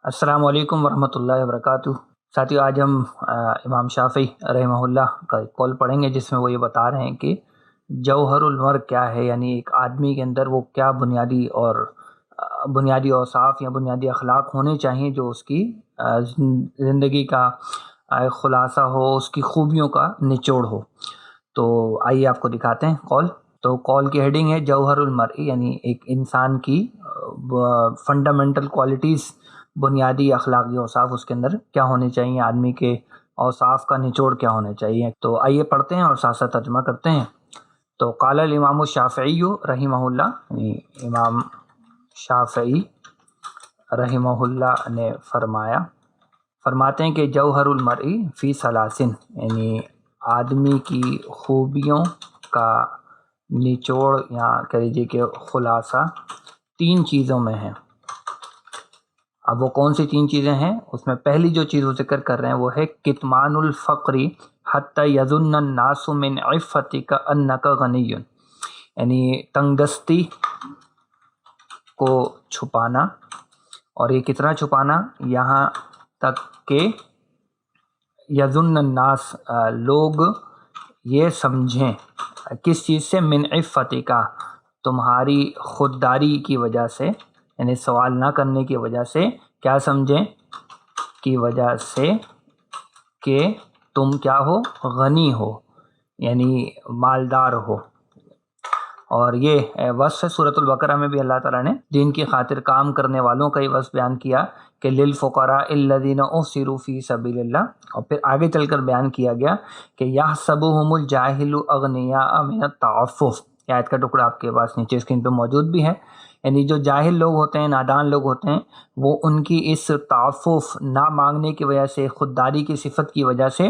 السلام علیکم ورحمۃ اللہ وبرکاتہ۔ ساتھیو، آج ہم امام شافعی رحمہ اللہ کا ایک قول پڑھیں گے جس میں وہ یہ بتا رہے ہیں کہ جوہر المرء کیا ہے، یعنی ایک آدمی کے اندر وہ کیا بنیادی اوصاف یا بنیادی اخلاق ہونے چاہیے جو اس کی زندگی کا خلاصہ ہو، اس کی خوبیوں کا نچوڑ ہو۔ تو آئیے آپ کو دکھاتے ہیں قول۔ تو قول کی ہیڈنگ ہے جوہر المرء، یعنی ایک انسان کی فنڈامنٹل کوالٹیز، بنیادی اخلاقی اوصاف اس کے اندر کیا ہونے چاہیے، آدمی کے اوصاف کا نچوڑ کیا ہونے چاہیے۔ تو آئیے پڑھتے ہیں اور ساتھ ساتھ ترجمہ کرتے ہیں۔ تو قال الامام الشافعی رحمہ اللہ، یعنی امام شافعی رحمہ اللہ نے فرماتے ہیں کہ جوہر المرء فی ثلاثن، یعنی آدمی کی خوبیوں کا نچوڑ یا کہہ لیجیے کہ خلاصہ تین چیزوں میں ہے۔ اب وہ کون سی تین چیزیں ہیں؟ اس میں پہلی جو چیز وہ ذکر کر رہے ہیں وہ ہے کتمان الفقر حتی یظن الناس من عفتک انک غنی، یعنی تنگ دستی کو چھپانا۔ اور یہ کتنا چھپانا؟ یہاں تک کہ یظن الناس، لوگ یہ سمجھیں، کس چیز سے؟ من عفتک، تمہاری خودداری کی وجہ سے، یعنی سوال نہ کرنے کی وجہ سے، کیا سمجھیں؟ کی وجہ سے کہ تم کیا ہو؟ غنی ہو، یعنی مالدار ہو۔ اور یہ وصف سورۃ البقرہ میں بھی اللہ تعالیٰ نے دین کی خاطر کام کرنے والوں کا ہی وصف بیان کیا کہ للفقراء الذین احصروا فی سبیل اللہ، اور پھر آگے چل کر بیان کیا گیا کہ یحسبهم الجاہل اغنیاء من التعفف۔ یہ آیت کا ٹکڑا آپ کے پاس نیچے اسکرین پہ موجود بھی ہے۔ یعنی جو جاہل لوگ ہوتے ہیں، نادان لوگ ہوتے ہیں، وہ ان کی اس تعفف، نہ مانگنے کی وجہ سے، خودداری کی صفت کی وجہ سے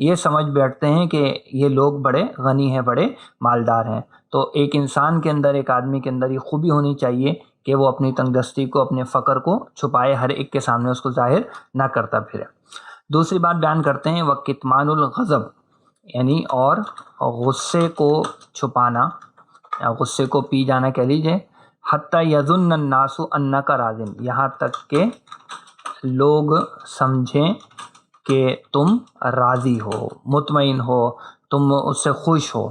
یہ سمجھ بیٹھتے ہیں کہ یہ لوگ بڑے غنی ہیں، بڑے مالدار ہیں۔ تو ایک انسان کے اندر، ایک آدمی کے اندر یہ خوبی ہونی چاہیے کہ وہ اپنی تنگ دستی کو، اپنے فقر کو چھپائے، ہر ایک کے سامنے اس کو ظاہر نہ کرتا پھرے۔ دوسری بات بیان کرتے ہیں وَکِتْمَانُ الْغَضَبِ، یعنی اور غصے کو چھپانا، یا غصے کو پی جانا کہہ لیجئے، حتی یظن الناس انک راضٍ، یہاں تک کہ لوگ سمجھیں کہ تم راضی ہو، مطمئن ہو، تم اس سے خوش ہو۔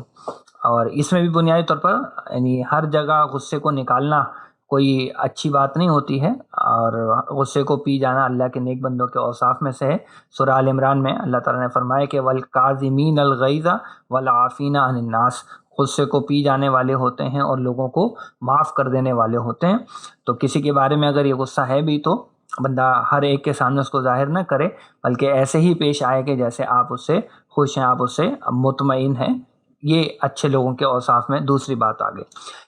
اور اس میں بھی بنیادی طور پر یعنی ہر جگہ غصے کو نکالنا کوئی اچھی بات نہیں ہوتی ہے، اور غصے کو پی جانا اللہ کے نیک بندوں کے اوصاف میں سے ہے۔ سورہ آل عمران میں اللہ تعالیٰ نے فرمایا کہ وَالْكَاظِمِينَ الْغَيْظَ وَالْعَافِينَ عَنِ النَّاسِ، غصے کو پی جانے والے ہوتے ہیں اور لوگوں کو معاف کر دینے والے ہوتے ہیں۔ تو کسی کے بارے میں اگر یہ غصہ ہے بھی تو بندہ ہر ایک کے سامنے اس کو ظاہر نہ کرے، بلکہ ایسے ہی پیش آئے کہ جیسے آپ اس سے خوش ہیں، آپ اس سے مطمئن ہیں۔ یہ اچھے لوگوں کے اوصاف میں دوسری بات آگے۔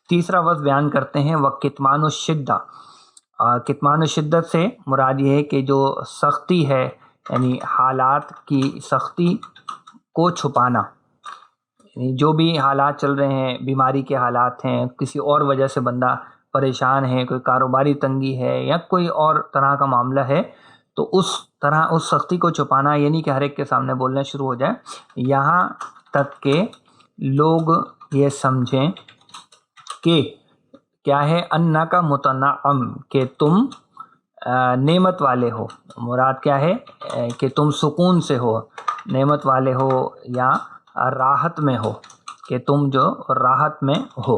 تیسرا وصف بیان کرتے ہیں وَکِتْمَانُ الشِّدَّةِ، کتمان الشدت سے مراد یہ ہے کہ جو سختی ہے، یعنی حالات کی سختی کو چھپانا، یعنی جو بھی حالات چل رہے ہیں، بیماری کے حالات ہیں، کسی اور وجہ سے بندہ پریشان ہے، کوئی کاروباری تنگی ہے یا کوئی اور طرح کا معاملہ ہے، تو اس سختی کو چھپانا، یعنی کہ ہر ایک کے سامنے بولنا شروع ہو جائے، یہاں تک کہ لوگ یہ سمجھیں کہ کیا ہے؟ انک متنعم، کہ تم نعمت والے ہو۔ مراد کیا ہے؟ کہ تم سکون سے ہو، نعمت والے ہو، یا راحت میں ہو، کہ تم جو راحت میں ہو۔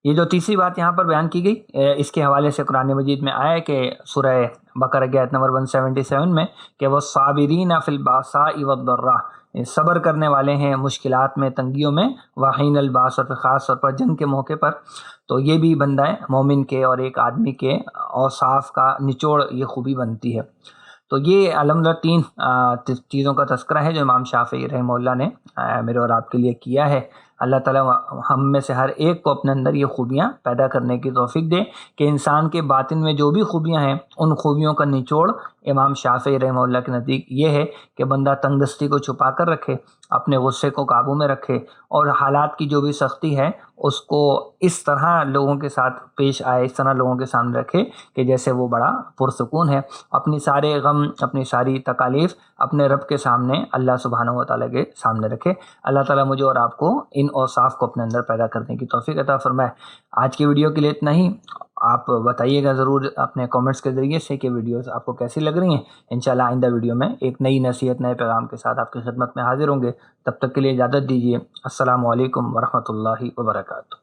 یہ جو تیسری بات یہاں پر بیان کی گئی، اس کے حوالے سے قرآن مجید میں آیا کہ سورہ بقرہ کی آیت نمبر 177 میں کہ وَالصَّابِرِينَ فِي الْبَأْسَاءِ وَالضَّرَّاءِ، صبر کرنے والے ہیں مشکلات میں، تنگیوں میں، وَحِينَ الْبَأْسِ، اور خاص طور پر جنگ کے موقع پر۔ تو یہ بھی بندہ ہے مومن کے اور ایک آدمی کے اوصاف کا نچوڑ، یہ خوبی بنتی ہے۔ تو یہ الحمدللہ تین چیزوں کا تذکرہ ہے جو امام شافعی رحمہ اللہ نے میرے اور آپ کے لیے کیا ہے۔ اللہ تعالیٰ ہم میں سے ہر ایک کو اپنے اندر یہ خوبیاں پیدا کرنے کی توفیق دے کہ انسان کے باطن میں جو بھی خوبیاں ہیں، ان خوبیوں کا نچوڑ امام شافعی رحمہ اللہ کے نزدیک یہ ہے کہ بندہ تنگ دستی کو چھپا کر رکھے، اپنے غصے کو قابو میں رکھے، اور حالات کی جو بھی سختی ہے اس کو اس طرح لوگوں کے ساتھ پیش آئے، اس طرح لوگوں کے سامنے رکھے کہ جیسے وہ بڑا پرسکون ہے، اپنی سارے غم، اپنی ساری تکالیف اپنے رب کے سامنے، اللہ سبحانہ و تعالیٰ کے سامنے رکھے۔ اللہ تعالیٰ مجھے اور آپ کو ان اوصاف کو اپنے اندر پیدا کرنے کی توفیق عطا فرمائے۔ آج کی ویڈیو کے لیے اتنا ہی، آپ بتائیے گا ضرور اپنے کامنٹس کے ذریعے سے کہ ویڈیوز آپ کو کیسی لگ رہی ہیں. انشاءاللہ آئندہ ویڈیو میں ایک نئی نصیحت نئے پیغام کے ساتھ آپ کی خدمت میں حاضر ہوں گے. تب تک کے لیے اجازت دیجیے. السلام علیکم ورحمۃ اللہ وبرکاتہ.